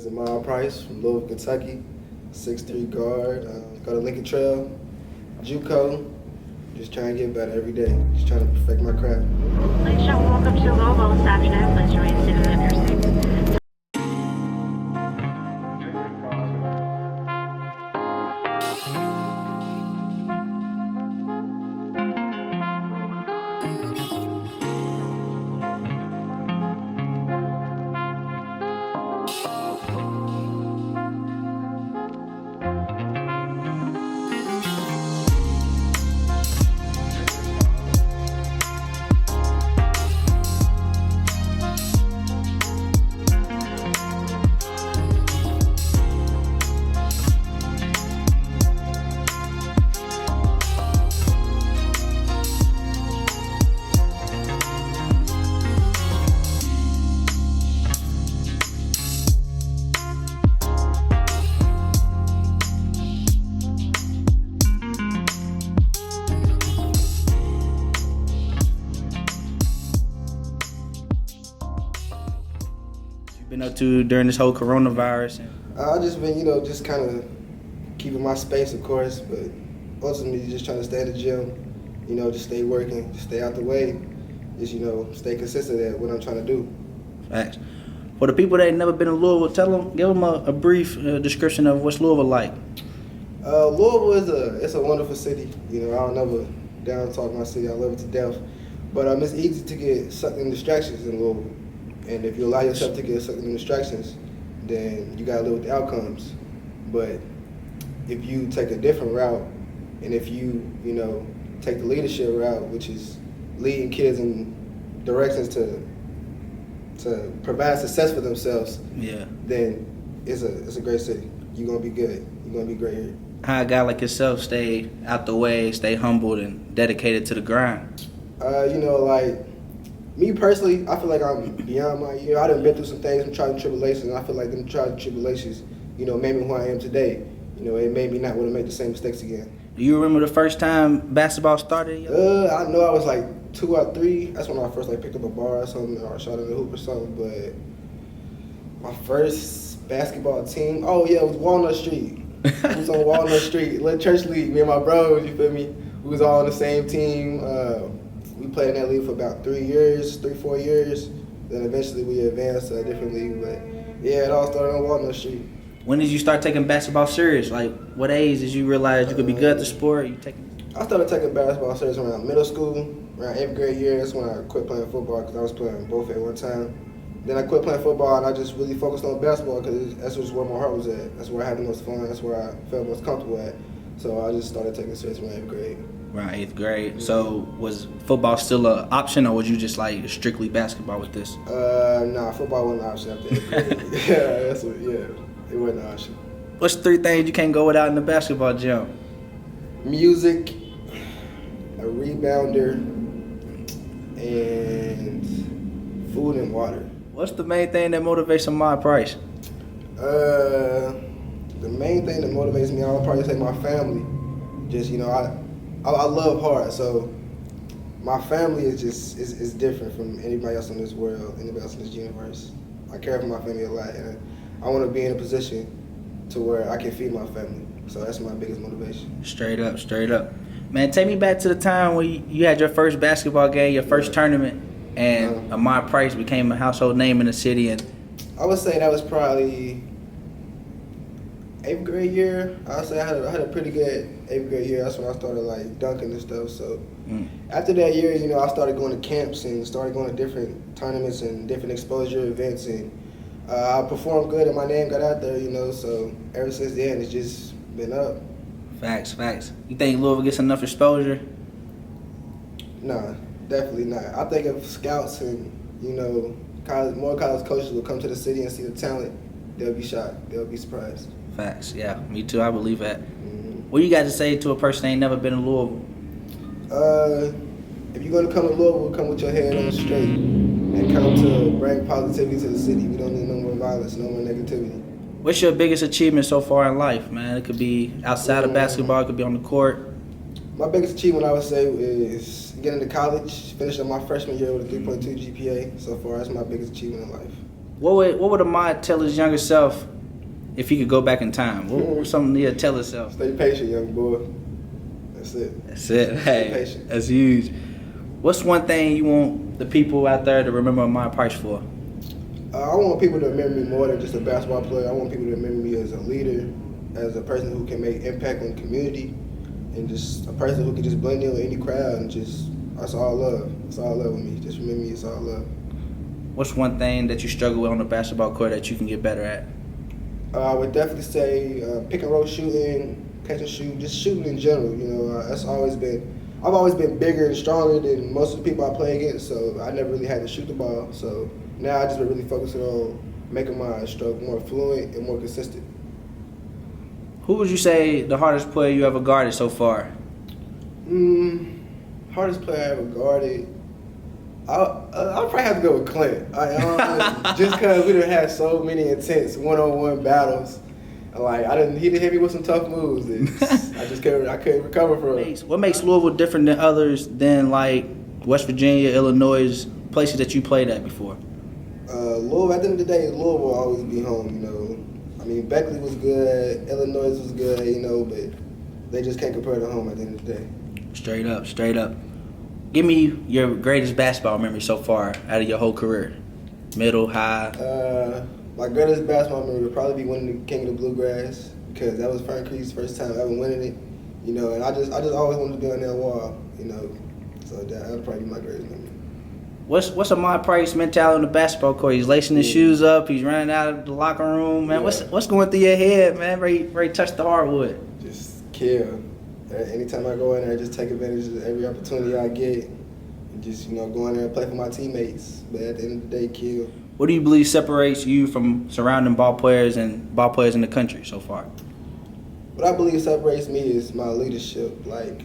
is Ahmad Price from Louisville, Kentucky, 6'3" guard. Go to Lincoln Trail, JUCO. Just trying to get better every day. Just trying to perfect my craft. Please show welcome to Louisville this afternoon. Please remain seated in your seats. Been up to during this whole coronavirus? I just been, just kind of keeping my space, of course, but ultimately just trying to stay in the gym, just stay working, just stay out the way, just, stay consistent at what I'm trying to do. Facts. For the people that ain't never been to Louisville, give them a brief description of what's Louisville like. Louisville it's a wonderful city. I'll never down talk my city. I love it to death. But it's easy to get sucked in distractions in Louisville. And if you allow yourself to get sucked in distractions, then you gotta live with the outcomes. But if you take a different route, and if you, take the leadership route, which is leading kids in directions to provide success for themselves, then it's a great city. You're gonna be good. You're gonna be great here. How a guy like yourself stay out the way, stay humbled and dedicated to the grind? Me personally, I feel like I'm beyond my year. I done been through some things, some trials and tribulations, and I feel like them trials and tribulations, made me who I am today. It made me not want to make the same mistakes again. Do you remember the first time basketball started? I know I was like 2 or 3. That's when I first picked up a bar or something, or shot in the hoop or something. But my first basketball team, it was Walnut Street. It was on Walnut Street, little church league. Me and my bros, you feel me? We was all on the same team. We played in that league for about 4 years. Then eventually we advanced to a different league. But yeah, it all started on Walnut Street. When did you start taking basketball serious? Like, what age did you realize you could be good at the sport? I started taking basketball serious around middle school, around 8th grade year. That's when I quit playing football because I was playing both at one time. Then I quit playing football and I just really focused on basketball because that's just where my heart was at. That's where I had the most fun. That's where I felt most comfortable at. So I just started taking it serious around 8th grade. Around 8th grade. So was football still an option, or was you just strictly basketball with this? Nah, football wasn't an option after 8th grade. It wasn't an option. What's 3 things you can't go without in the basketball gym? Music, a rebounder, and food and water. What's the main thing that motivates Ahmad Price? The main thing that motivates me, I would probably say my family. Just, I love hard, so my family is different from anybody else in this world, anybody else in this universe. I care for my family a lot, and I want to be in a position to where I can feed my family. So that's my biggest motivation. Straight up. Man, take me back to the time when you had your first basketball game, your first tournament, and Ahmad Price became a household name in the city. And I would say that was probably 8th grade year. I would say I had a pretty good 8th grade year. That's when I started dunking and stuff. So after that year, I started going to camps and started going to different tournaments and different exposure events, and I performed good and my name got out there, so ever since then it's just been up. Facts. You think Louisville gets enough exposure? Nah, definitely not. I think if scouts and, more college coaches will come to the city and see the talent, they'll be shocked. They'll be surprised. Facts, yeah. Me too, I believe that. What you got to say to a person that ain't never been to Louisville? If you're going to come to Louisville, come with your head on straight and come to bring positivity to the city. We don't need no more violence, no more negativity. What's your biggest achievement so far in life, man? It could be outside of basketball, it could be on the court. My biggest achievement, I would say, is getting to college, finishing my freshman year with a 3.2 GPA. So far, that's my biggest achievement in life. What would Ahmad tell his younger self if he could go back in time? What would something he'd tell himself? Stay patient, young boy. That's it. That's it. Hey, patient. that's huge. What's one thing you want the people out there to remember Ahmad Price for? I want people to remember me more than just a basketball player. I want people to remember me as a leader, as a person who can make impact on the community, and just a person who can just blend in with any crowd and just, that's all love. That's all love with me. Just remember me, it's all love. What's one thing that you struggle with on the basketball court that you can get better at? I would definitely say pick and roll shooting, catch and shoot, just shooting in general. You know, I've always been bigger and stronger than most of the people I play against, so I never really had to shoot the ball. So now I just been really focusing on making my stroke more fluent and more consistent. Who would you say the hardest player you ever guarded so far? Hardest player I ever guarded. I'll probably have to go with Clint. Just because we done had so many intense one-on-one battles. He done hit me with some tough moves. And I couldn't recover from it. What makes Louisville different than others than like West Virginia, Illinois, places that you played at before? Louisville, at the end of the day, Louisville will always be home, you know. I mean, Beckley was good, Illinois was good, you know, but they just can't compare to home at the end of the day. Straight up. Give me your greatest basketball memory so far out of your whole career. Middle, high. My greatest basketball memory would probably be winning the King of the Bluegrass, because that was Frank Creed's first time ever winning it, you know, and I just always wanted to be on that wall, you know, so that would probably be my greatest memory. What's Ahmad Price's mentality on the basketball court? He's lacing his shoes up. He's running out of the locker room, man. Yeah. What's going through your head, man? Ready to touch the hardwood. Just kill. Anytime I go in there, just take advantage of every opportunity I get, and just, you know, go in there and play for my teammates. But at the end of the day, kill. What do you believe separates you from surrounding ball players in the country so far? What I believe separates me is my leadership. Like,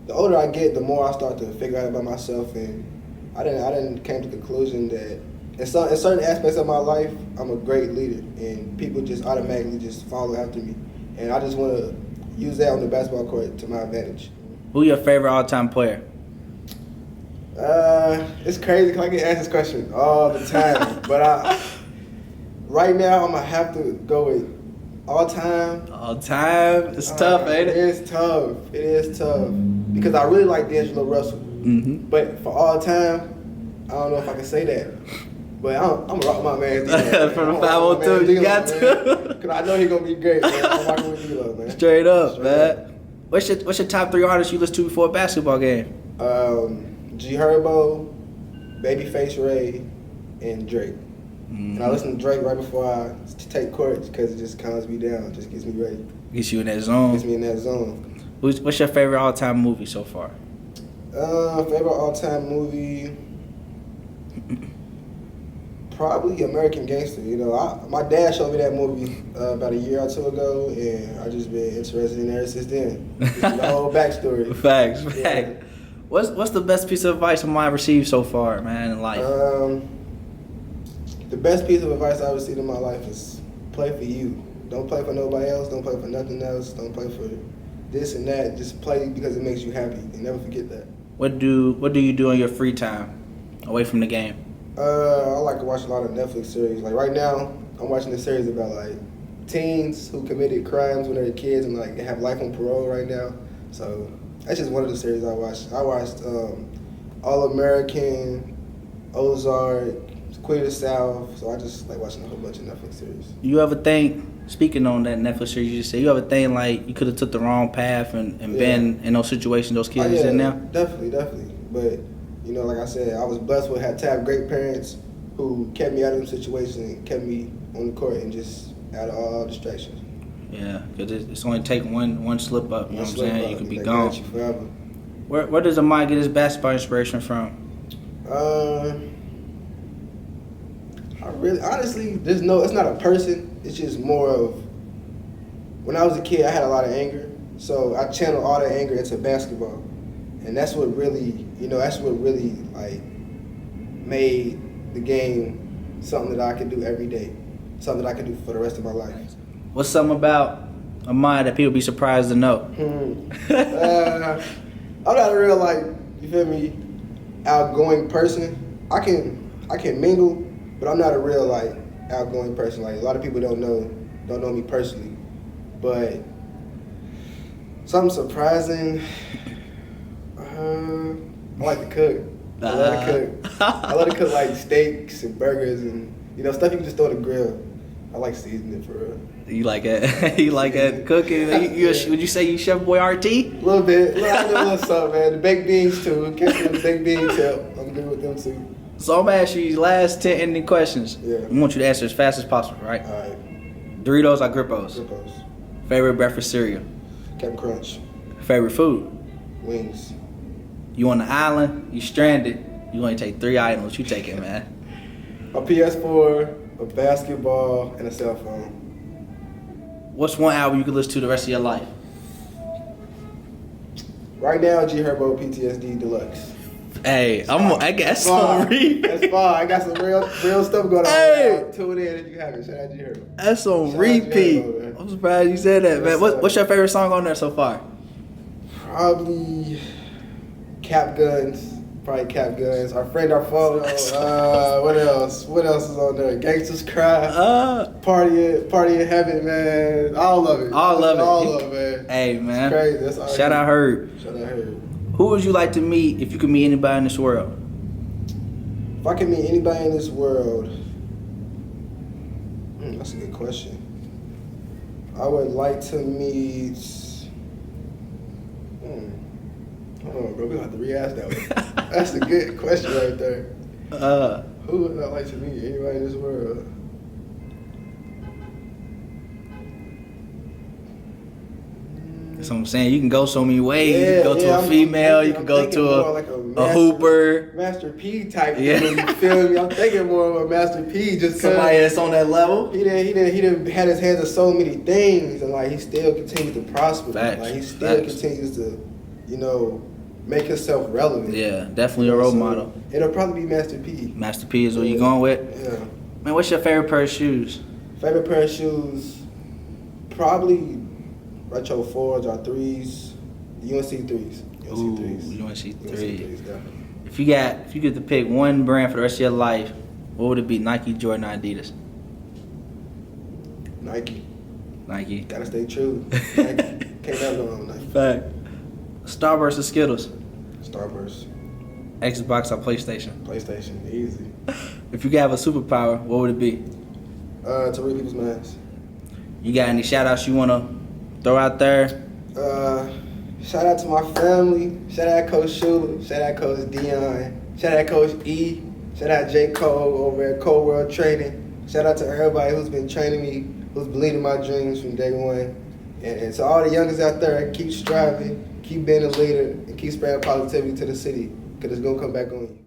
the older I get, the more I start to figure out about myself, and I didn't came to the conclusion that in certain aspects of my life, I'm a great leader, and people just automatically just follow after me. And I just want to use that on the basketball court to my advantage. Who your favorite all-time player? It's crazy because I get asked this question all the time, but right now I'm gonna have to go with all time. All time? It's tough, ain't it? It is tough because I really like D'Angelo Russell. Mm-hmm. But for all time, I don't know if I can say that. But I'm gonna rock my man D-Lo. From the 502, you got to. Because I know he's gonna be great, man. I'm rocking with D-Lo, man. Straight up, man. What's your top 3 artists you listen to before a basketball game? G Herbo, Babyface Ray, and Drake. Mm-hmm. And I listen to Drake right before I take court because it just calms me down, just gets me ready. Gets you in that zone. Gets me in that zone. What's your favorite all-time movie so far? Favorite all-time movie, probably American Gangster. You know, my dad showed me that movie about a year or two ago, and I just been interested in it ever since then. Just the whole backstory. Facts. Yeah. What's the best piece of advice Ahmad received so far, man, in life? The best piece of advice I've received in my life is play for you. Don't play for nobody else. Don't play for nothing else. Don't play for this and that. Just play because it makes you happy. And never forget that. What do you do in your free time away from the game? I like to watch a lot of Netflix series. Like right now, I'm watching a series about like teens who committed crimes when they were kids and like have life on parole right now. So that's just one of the series I watched. I watched All American, Ozark, Queen of the South. So I just like watching a whole bunch of Netflix series. You ever think, speaking on that Netflix series you just said, you ever think like you could have took the wrong path and been in those situations those kids is in now? Definitely. But you know, like I said, I was blessed to have great parents who kept me out of them situations and kept me on the court and just out of all distractions. Yeah, because it's only take one slip up, you know what I'm saying? You could be they gone. got you forever. Where does Ahmad get his basketball inspiration from? Honestly, it's not a person. It's just more of, when I was a kid, I had a lot of anger. So I channeled all that anger into basketball. And that's what really like made the game something that I could do every day. Something that I could do for the rest of my life. What's something about Ahmad that people be surprised to know? I'm not a real, like, you feel me, outgoing person. I can mingle, but I'm not a real, like, outgoing person. Like a lot of people don't know me personally, but something surprising. I like to cook. I love to cook. I love to cook like steaks and burgers and stuff you can just throw on the grill. I like seasoning for real. You like it? You like it cooking? Would you say you Chef Boy RT? A little bit. I do a little something, man. The baked beans too. Catch me with the baked beans too. I'm good with them too. So I'm gonna ask you these last 10 ending questions. Yeah. I want you to answer as fast as possible, right? All right. Doritos or Grippos? Grippos. Favorite breakfast cereal? Captain Crunch. Favorite food? Wings. You on the island? You stranded? You only take 3 items. You take it, man. A PS4, a basketball, and a cell phone. What's one album you could listen to the rest of your life? Right now, G Herbo PTSD Deluxe. Hey, I guess on repeat. That's fine. I got some real stuff going on. Hey. Right now. Tune in if you have it. Shout out G Herbo. That's on Shout out repeat. to Herbo, man. I'm surprised you said that, man. Yes, sir. What's your favorite song on there so far? Probably Cap Guns. Our Friend, Our Foe. What else? What else is on there? Gangsters Cry. Party in Heaven, man. All of it. All of it, man. Hey, man. It's crazy. That's all Shout out Herb. Shout out Herb. Who would you like to meet if you could meet anybody in this world? If I could meet anybody in this world, that's a good question. I would like to meet. Hold on, bro. We gonna have to re-ask that one. That's a good question right there. Who would I like to meet? Anybody in this world? That's what I'm saying. You can go so many ways. You can go to a I'm female. thinking- You can I'm go thinking to more like a hooper. Master P type Yeah. thing. You feel me? I'm thinking more of a Master P just Somebody because that's on that level. he done had his hands on so many things, and like he still continues to prosper. Facts. Like he still Facts. continues to, make himself relevant. Yeah, definitely a role So, model. It'll probably be Master P. Master P is what you going with? Yeah. Man, what's your favorite pair of shoes? Favorite pair of shoes, probably retro 4s or 3s, UNC 3s. Ooh, UNC UNC 3s, three. definitely. If you get to pick one brand for the rest of your life, what would it be? Nike, Jordan, or Adidas? Nike. Nike. Gotta stay true. Nike. Can't never go wrong with Nike. Fact. Starburst or Skittles? Starburst. Xbox or PlayStation? PlayStation. Easy. If you could have a superpower, what would it be? To read people's minds. You got any shout outs you want to throw out there? Shout out to my family. Shout out Coach Shula. Shout out Coach Dion. Shout out Coach E. Shout out J. Cole over at Cole World Training. Shout out to everybody who's been training me, who's believed in my dreams from day one. And to all the youngers out there, keep striving, keep being a leader, and keep spreading positivity to the city, because it's going to come back on you.